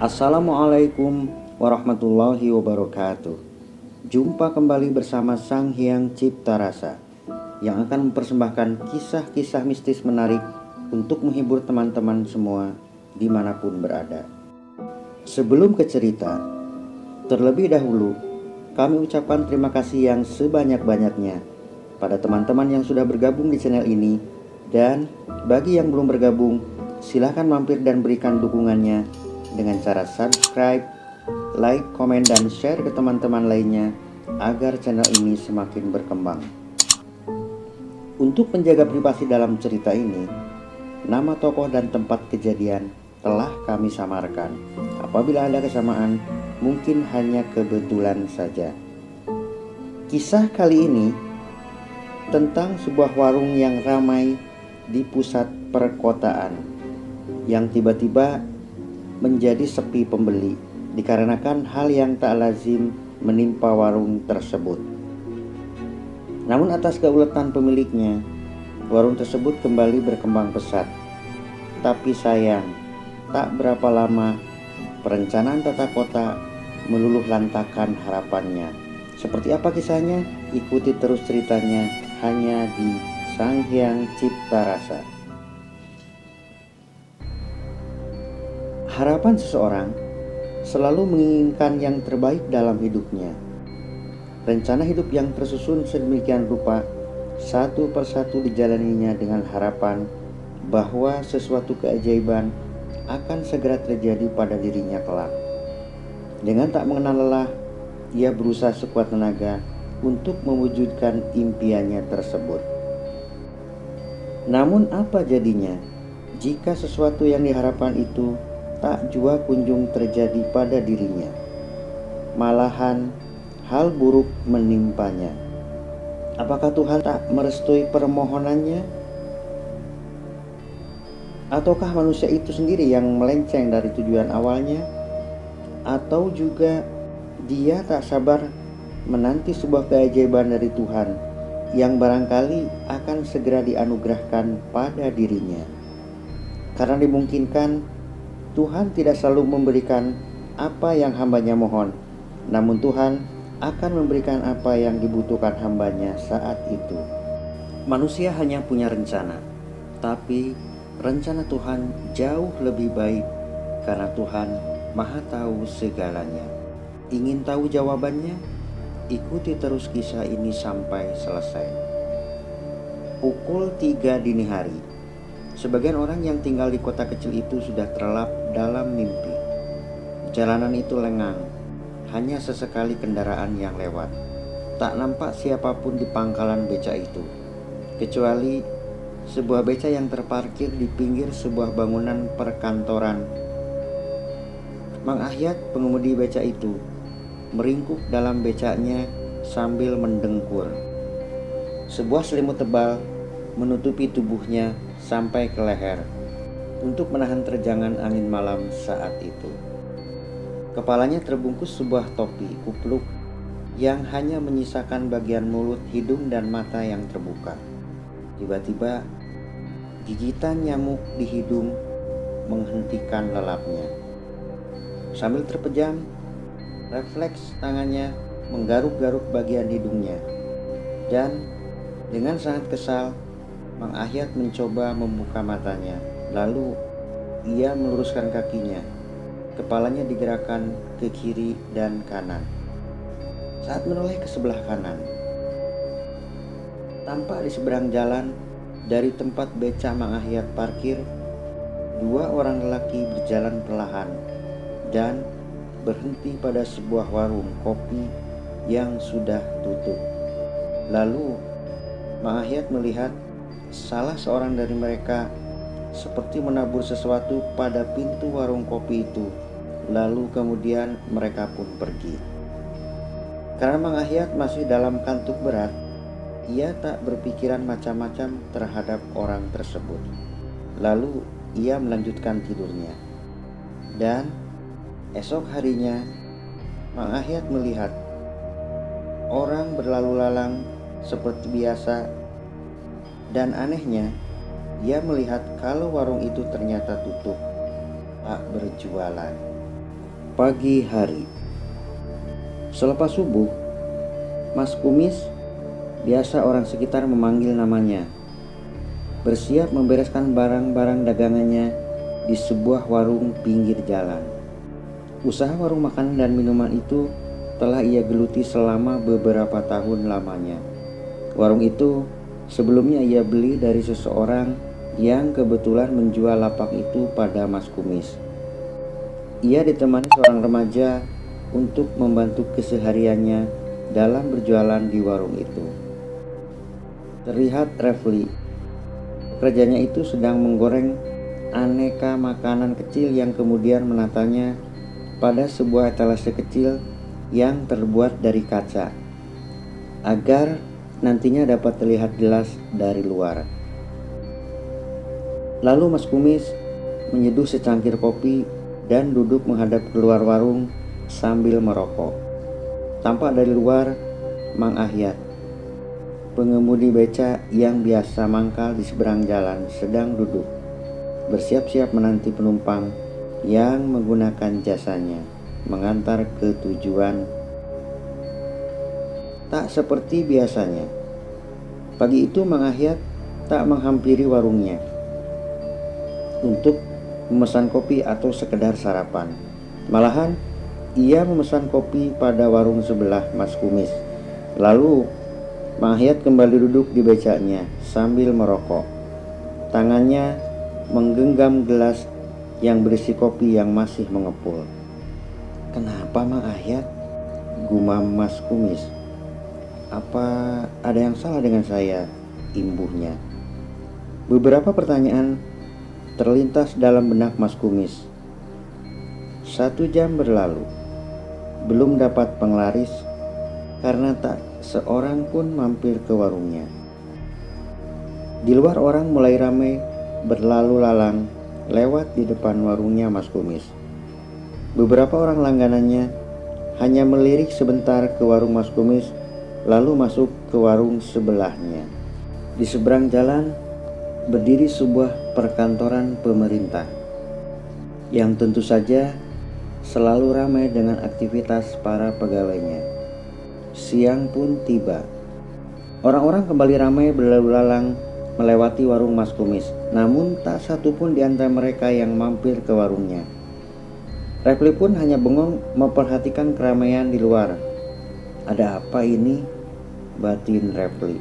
Assalamualaikum warahmatullahi wabarakatuh. Jumpa kembali bersama Sang Hyang Cipta Rasa yang akan mempersembahkan kisah-kisah mistis menarik untuk menghibur teman-teman semua dimanapun berada. Sebelum ke cerita, terlebih dahulu kami ucapkan terima kasih yang sebanyak-banyaknya pada teman-teman yang sudah bergabung di channel ini, dan bagi yang belum bergabung, silahkan mampir dan berikan dukungannya dengan cara subscribe, like, komen, dan share ke teman-teman lainnya agar channel ini semakin berkembang. Untuk menjaga privasi dalam cerita ini, nama tokoh dan tempat kejadian telah kami samarkan. Apabila ada kesamaan, mungkin hanya kebetulan saja. Kisah kali ini tentang sebuah warung yang ramai di pusat perkotaan yang tiba-tiba menjadi sepi pembeli dikarenakan hal yang tak lazim menimpa warung tersebut. Namun atas keuletan pemiliknya, warung tersebut kembali berkembang pesat. Tapi sayang, tak berapa lama perencanaan tata kota meluluh lantakan harapannya. Seperti apa kisahnya? Ikuti terus ceritanya hanya di Sang Hyang Cipta Rasa. Harapan seseorang selalu menginginkan yang terbaik dalam hidupnya. Rencana hidup yang tersusun sedemikian rupa satu persatu dijalaninya dengan harapan bahwa sesuatu keajaiban akan segera terjadi pada dirinya kelak. Dengan tak mengenal lelah, ia berusaha sekuat tenaga untuk mewujudkan impiannya tersebut. Namun apa jadinya jika sesuatu yang diharapkan itu tak jua kunjung terjadi pada dirinya? Malahan hal buruk menimpanya. Apakah Tuhan tak merestui permohonannya? Ataukah manusia itu sendiri yang melenceng dari tujuan awalnya? Atau juga dia tak sabar menanti sebuah keajaiban dari Tuhan yang barangkali akan segera dianugerahkan pada dirinya? Karena dimungkinkan Tuhan tidak selalu memberikan apa yang hambanya mohon, namun Tuhan akan memberikan apa yang dibutuhkan hambanya saat itu. Manusia hanya punya rencana, tapi rencana Tuhan jauh lebih baik karena Tuhan Maha Tahu segalanya. Ingin tahu jawabannya? Ikuti terus kisah ini sampai selesai. Pukul 3 dini hari. Sebagian orang yang tinggal di kota kecil itu sudah terlelap dalam mimpi. Jalanan itu lengang, hanya sesekali kendaraan yang lewat. Tak nampak siapapun di pangkalan beca itu, kecuali sebuah beca yang terparkir di pinggir sebuah bangunan perkantoran. Mang Ahyat, pengemudi beca itu, meringkuk dalam becanya sambil mendengkur. Sebuah selimut tebal menutupi tubuhnya sampai ke leher untuk menahan terjangan angin malam saat itu. Kepalanya terbungkus sebuah topi kupluk yang hanya menyisakan bagian mulut, hidung, dan mata yang terbuka. Tiba-tiba gigitan nyamuk di hidung menghentikan lelapnya. Sambil terpejam, refleks tangannya menggaruk-garuk bagian hidungnya, dan dengan sangat kesal Mang Ahyat mencoba membuka matanya. Lalu ia meluruskan kakinya. Kepalanya digerakkan ke kiri dan kanan. Saat menoleh ke sebelah kanan, tampak di seberang jalan dari tempat beca Mang Ahyat parkir, dua orang lelaki berjalan perlahan dan berhenti pada sebuah warung kopi yang sudah tutup. Lalu Mang Ahyat melihat salah seorang dari mereka seperti menabur sesuatu pada pintu warung kopi itu. Lalu kemudian mereka pun pergi. Karena Mang Ahyat masih dalam kantuk berat, ia tak berpikiran macam-macam terhadap orang tersebut. Lalu ia melanjutkan tidurnya. Dan esok harinya Mang Ahyat melihat orang berlalu lalang seperti biasa. Dan anehnya, dia melihat kalau warung itu ternyata tutup, tak berjualan. Pagi hari. Selepas subuh, Mas Kumis, biasa orang sekitar memanggil namanya, bersiap membereskan barang-barang dagangannya di sebuah warung pinggir jalan. Usaha warung makanan dan minuman itu telah ia geluti selama beberapa tahun lamanya. Warung itu sebelumnya ia beli dari seseorang yang kebetulan menjual lapak itu pada Mas Kumis. Ia ditemani seorang remaja untuk membantu kesehariannya dalam berjualan di warung itu. Terlihat Refli, pekerjanya itu sedang menggoreng aneka makanan kecil yang kemudian menatanya pada sebuah etalase kecil yang terbuat dari kaca, agar nantinya dapat terlihat jelas dari luar. Lalu Mas Kumis menyeduh secangkir kopi dan duduk menghadap keluar warung sambil merokok. Tampak dari luar Mang Ahyat, pengemudi beca yang biasa mangkal di seberang jalan, sedang duduk bersiap-siap menanti penumpang yang menggunakan jasanya mengantar ke tujuan. Tak seperti biasanya, pagi itu Mang Ahyat tak menghampiri warungnya untuk memesan kopi atau sekedar sarapan. Malahan ia memesan kopi pada warung sebelah Mas Kumis. Lalu Mang Ahyat kembali duduk di becanya sambil merokok. Tangannya menggenggam gelas yang berisi kopi yang masih mengepul. "Kenapa Mang Ahyat?" gumam Mas Kumis. "Apa ada yang salah dengan saya?" imbuhnya. Beberapa pertanyaan terlintas dalam benak Mas Kumis. 1 jam berlalu, belum dapat penglaris karena tak seorang pun mampir ke warungnya. Di luar orang mulai ramai berlalu lalang lewat di depan warungnya Mas Kumis. Beberapa orang langganannya hanya melirik sebentar ke warung Mas Kumis, lalu masuk ke warung sebelahnya. Di seberang jalan berdiri sebuah perkantoran pemerintah yang tentu saja selalu ramai dengan aktivitas para pegawainya. Siang pun tiba. Orang-orang kembali ramai berlalu lalang melewati warung Mas Kumis, namun tak satu pun di antara mereka yang mampir ke warungnya. Refli pun hanya bengong memperhatikan keramaian di luar. "Ada apa ini?" batin Refli.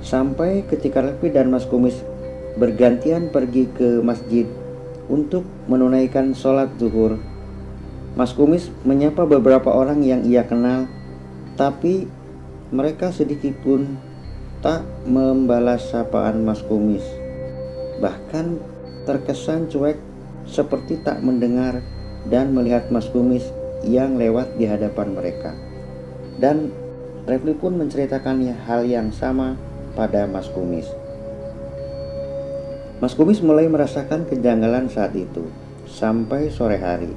Sampai ketika Refli dan Mas Kumis bergantian pergi ke masjid untuk menunaikan sholat zuhur, Mas Kumis menyapa beberapa orang yang ia kenal, tapi mereka sedikit pun tak membalas sapaan Mas Kumis. Bahkan terkesan cuek, seperti tak mendengar dan melihat Mas Kumis yang lewat di hadapan mereka. Dan Refli pun menceritakan hal yang sama pada Mas Kumis. Mas Kumis mulai merasakan kejanggalan saat itu. Sampai sore hari,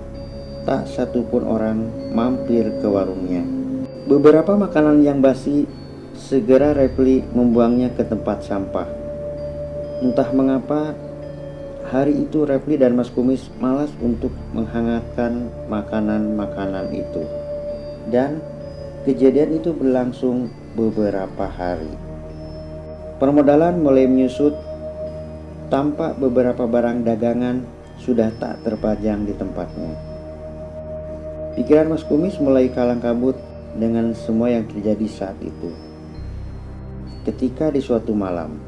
tak satu pun orang mampir ke warungnya. Beberapa makanan yang basi segera Refli membuangnya ke tempat sampah. Entah mengapa hari itu Refli dan Mas Kumis malas untuk menghangatkan makanan-makanan itu. Dan kejadian itu berlangsung beberapa hari. Permodalan mulai menyusut. Tampak beberapa barang dagangan sudah tak terpajang di tempatnya. Pikiran Mas Kumis mulai kalang kabut dengan semua yang terjadi saat itu. Ketika di suatu malam,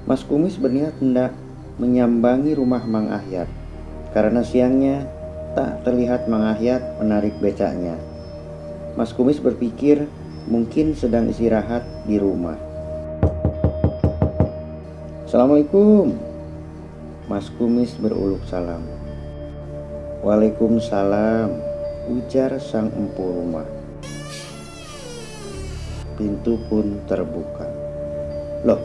Mas Kumis berniat hendak menyambangi rumah Mang Ahyat, karena siangnya tak terlihat Mang Ahyat menarik becaknya. Mas Kumis berpikir mungkin sedang istirahat di rumah. "Assalamualaikum." Mas Kumis beruluk salam. "Waalaikumsalam," ujar sang empu rumah. Pintu pun terbuka. "Loh,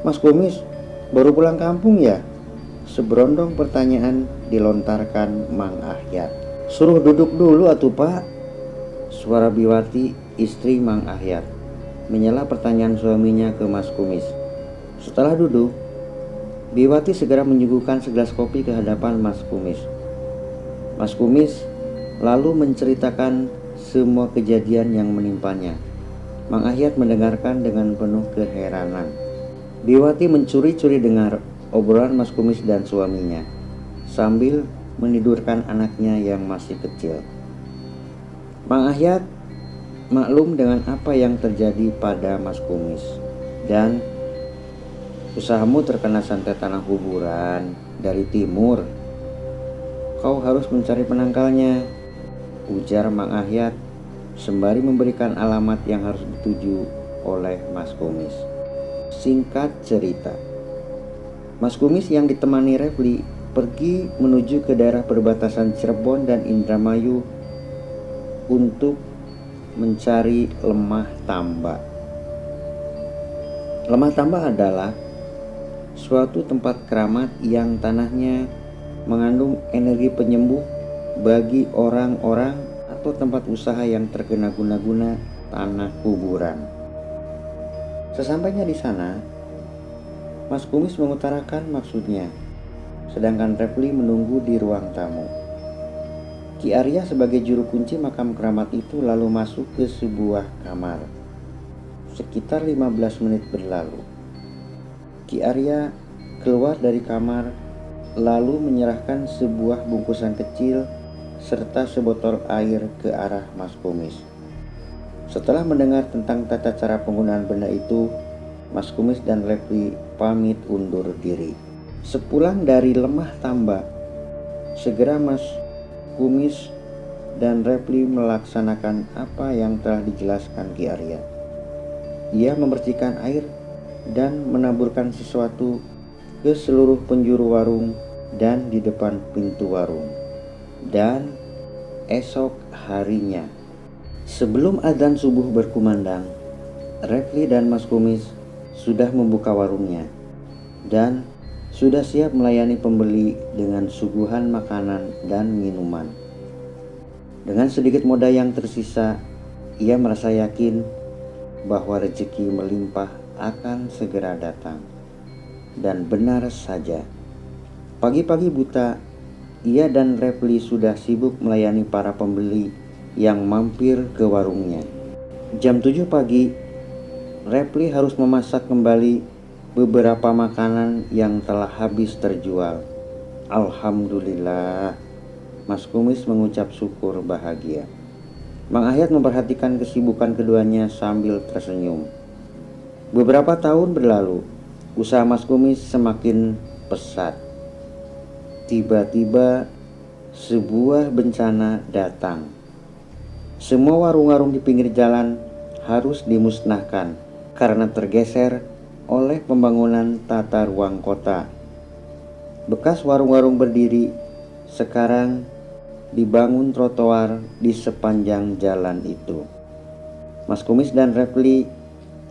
Mas Kumis baru pulang kampung ya?" Seberondong pertanyaan dilontarkan Mang Ahyat. "Suruh duduk dulu atuh Pak," suara Biwati, istri Mang Ahyat, menyela pertanyaan suaminya ke Mas Kumis. Setelah duduk, Biwati segera menyuguhkan segelas kopi ke hadapan Mas Kumis. Mas Kumis lalu menceritakan semua kejadian yang menimpanya. Mang Ahyat mendengarkan dengan penuh keheranan. Biwati mencuri-curi dengar obrolan Mas Kumis dan suaminya sambil menidurkan anaknya yang masih kecil. Mang Ahyat maklum dengan apa yang terjadi pada Mas Kumis. Dan usahamu terkena santet tanah kuburan dari timur. Kau harus mencari penangkalnya, ujar Mang Ahyat sembari memberikan alamat yang harus dituju oleh Mas Kumis. Singkat cerita, Mas Kumis yang ditemani Refli pergi menuju ke daerah perbatasan Cirebon dan Indramayu untuk mencari lemah tambak. Lemah tambak adalah suatu tempat keramat yang tanahnya mengandung energi penyembuh bagi orang-orang atau tempat usaha yang terkena guna-guna tanah kuburan. Sesampainya di sana, Mas Kumis mengutarakan maksudnya, sedangkan Refli menunggu di ruang tamu. Ki Arya sebagai juru kunci makam keramat itu lalu masuk ke sebuah kamar. Sekitar 15 menit berlalu. Ki Arya keluar dari kamar lalu menyerahkan sebuah bungkusan kecil serta sebotol air ke arah Mas Kumis. Setelah mendengar tentang tata cara penggunaan benda itu, Mas Kumis dan Refli pamit undur diri. Sepulang dari lemah tambak, segera Mas Kumis dan Refli melaksanakan apa yang telah dijelaskan Ki Arya. Ia membersihkan air dan menaburkan sesuatu ke seluruh penjuru warung dan di depan pintu warung. Dan esok harinya, sebelum azan subuh berkumandang, Refli dan Mas Kumis sudah membuka warungnya dan sudah siap melayani pembeli dengan suguhan makanan dan minuman. Dengan sedikit modal yang tersisa, ia merasa yakin bahwa rezeki melimpah akan segera datang. Dan benar saja, pagi-pagi buta, ia dan Refli sudah sibuk melayani para pembeli yang mampir ke warungnya. Jam 7 pagi, Refli harus memasak kembali beberapa makanan yang telah habis terjual. Alhamdulillah, Mas Kumis mengucap syukur bahagia. Mang Ahyat memperhatikan kesibukan keduanya sambil tersenyum. Beberapa tahun berlalu, usaha Mas Kumis semakin pesat. Tiba-tiba sebuah bencana datang. Semua warung-warung di pinggir jalan harus dimusnahkan karena tergeser oleh pembangunan tata ruang kota. Bekas warung-warung berdiri sekarang dibangun trotoar di sepanjang jalan itu. Mas Kumis dan Refli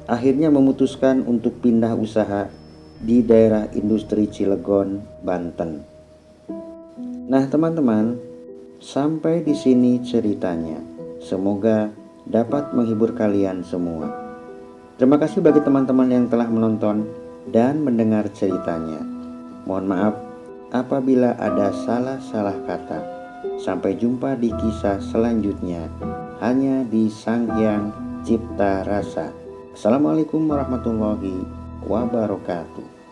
akhirnya memutuskan untuk pindah usaha di daerah industri Cilegon, Banten. Nah teman-teman, sampai di sini ceritanya. Semoga dapat menghibur kalian semua. Terima kasih bagi teman-teman yang telah menonton dan mendengar ceritanya. Mohon maaf apabila ada salah-salah kata. Sampai jumpa di kisah selanjutnya hanya di Sang Hyang Cipta Rasa. Assalamualaikum warahmatullahi wabarakatuh.